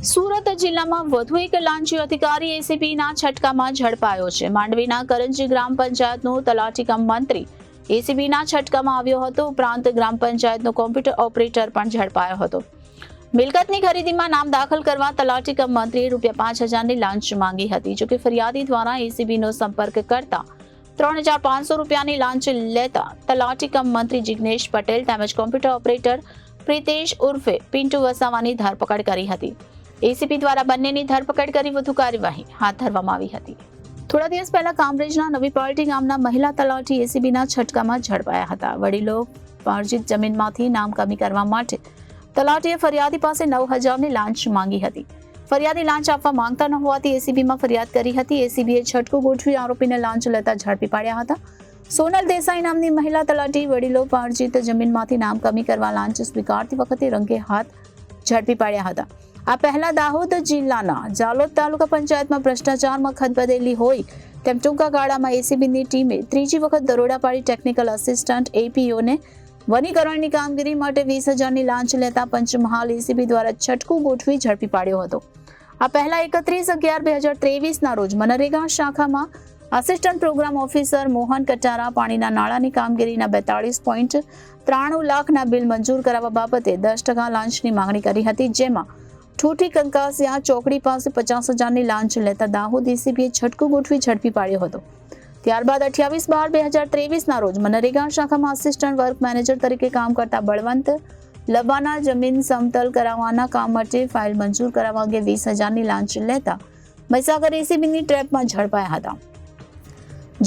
સુરત જિલ્લામાં વધુ એક લાંચી અધિકારી એસીબીના છટકામાં ઝડપાયો છે. માંડવીના કરંજી ગ્રામ પંચાયતનો તલાટી કમ મંત્રી એસીબીના છટકામાં આવ્યો હતો. ઉપરાંત ગ્રામ પંચાયતનો કોમ્પ્યુટર ઓપરેટર પણ ઝડપાયો હતો. મિલકતની ખરીદીમાં નામ દાખલ કરવા તલાટી કમ મંત્રીએ ₹5,000ની લાંચ માંગી હતી. જોકે ફરિયાદી દ્વારા એસીબીનો સંપર્ક કરતા ₹3,500ની લાંચ લેતા તલાટી કમ મંત્રી જિગ્નેશ પટેલ તેમજ કોમ્પ્યુટર ઓપરેટર પ્રિતેશ ઉર્ફે પિન્ટુ વસાવાની ધરપકડ કરી હતી. એસીપી દ્વારા બંનેની ધરપકડ કરી વધુ કાર્યવાહી હાથ ધરવામાં આવી હતી. થોડા દિવસ પહેલા કામરેજના નવી પાર્ટી ગામના મહિલા તલાટી એસીબીના છટકામાં ઝડપાયા હતા. વડીલો પાર્જિત જમીનમાંથી નામ કમી કરવા માટે તલાટીએ ફરિયાદી પાસે ₹9,000ની લાંચ માંગી હતી. ફરિયાદી લાંચ આપવા માંગતા ન હોવાથી એસીબીમાં ફરિયાદ કરી હતી. એસીબીએ છટકું ગોઠવી આરોપીને લાંચ લેતા ઝડપી પાડ્યા હતા. સોનલ દેસાઈ નામની મહિલા તલાટી વડીલો પાર્જિત જમીનમાંથી નામ કમી કરવા લાંચ સ્વીકારતી વખતે રંગે હાથ ઝડપી પાડ્યા હતા. આ પહેલા દાહોદ જિલ્લાના જાલોદ તાલુકા પંચાયતમાં ભ્રષ્ટાચારમાં ખદબદેલી હોય તેમ ટૂંકા ગાળામાં એસીબીની ટીમે ત્રીજી વખત દરોડા પાડી ટેકનિકલ આસિસ્ટન્ટ એપીઓને વનીકરણની કામગીરી માટે ₹20,000ની લાંચ લેતા પંચમહાલ એસીબી દ્વારા છટકું ગોઠવી ઝડપી પાડ્યો હતો. આ પહેલા 31/11/2023ના રોજ મનરેગા શાખામાં assistant programme officer Mohan Katara પાણીના નાળાની કામગીરીના 42.93 લાખના બિલ મંજૂર કરાવવા બાબતે 10% લાંચની માંગણી કરી હતી. જેમાં ઠૂઠી કંકાસિયા ચોકડી પાસે ₹50,000ની લાંચ લેતા દાહોદ એસીબીએ છટકું ગોઠવી ઝડપી પાડ્યો હતો. ત્યારબાદ 28/12/2023ના રોજ મનરેગા શાખામાં આસિસ્ટન્ટ વર્ક મેનેજર તરીકે કામ કરતા બળવંત લબાના જમીન સમતલ કરાવવાના કામ માટે ફાઇલ મંજૂર કરાવવા અંગે ₹20,000ની લાંચ લેતા મહીસાગર એસીબીની ટ્રેપમાં ઝડપાયા હતા.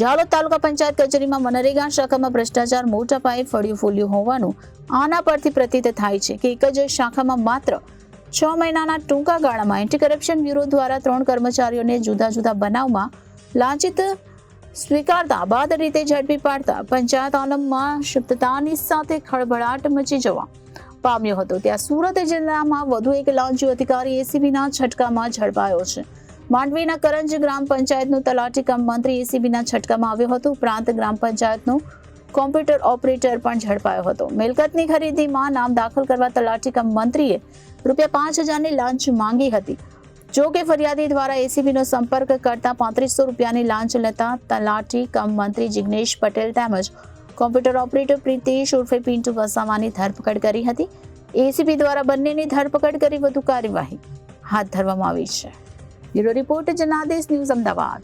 જાલોદ તાલુકા પંચાયત કચેરીમાં મનરેગા શાખામાં ભ્રષ્ટાચાર મોટા પાયે ફળ્યું ફૂલ્યું હોવાનું આના પરથી પ્રતીત થાય છે કે એક જ શાખામાં માત્ર 6 મહિનાના ટૂંકા ગાળામાં એન્ટી કરપ્શન બ્યુરો દ્વારા 3 કર્મચારીઓને જુદા જુદા બનાવમાં લાંચિત સ્વીકારતા બાદ રીતે ઝડપી પાડતા પંચાયત આલમમાં ક્ષિપ્તતાની સાથે ખળભળાટ મચી જવા પામ્યો હતો. ત્યાં સુરત જિલ્લામાં વધુ એક લાંચી અધિકારી એસીબીના છટકામાં ઝડપાયો છે. માંડવીના કરંજ ગ્રામ પંચાયતનો તલાટી કમ મંત્રી એસીબીના છટકામાં આવ્યો હતો. ઉપરાંત ગ્રામ પંચાયતનો કોમ્પ્યુટર ઓપરેટર પણ ઝડપાયો હતો. મિલકતની ખરીદીમાં નામ દાખલ કરવા તલાટી કમ મંત્રીએ ₹5,000ની લાંચ માંગી હતી. જો કે ફરિયાદી દ્વારા એસીબીનો સંપર્ક કરતા ₹3,500ની લાંચ લેતા તલાટી કમ મંત્રી જિગ્નેશ પટેલ તેમજ કોમ્પ્યુટર ઓપરેટર પ્રિતેશ ઉર્ફે પિન્ટુ વસાવાની ધરપકડ કરી હતી. એસીબી દ્વારા બંનેની ધરપકડ કરી વધુ કાર્યવાહી હાથ ધરવામાં આવી છે. Bureau report Janadesh news Ahmedabad.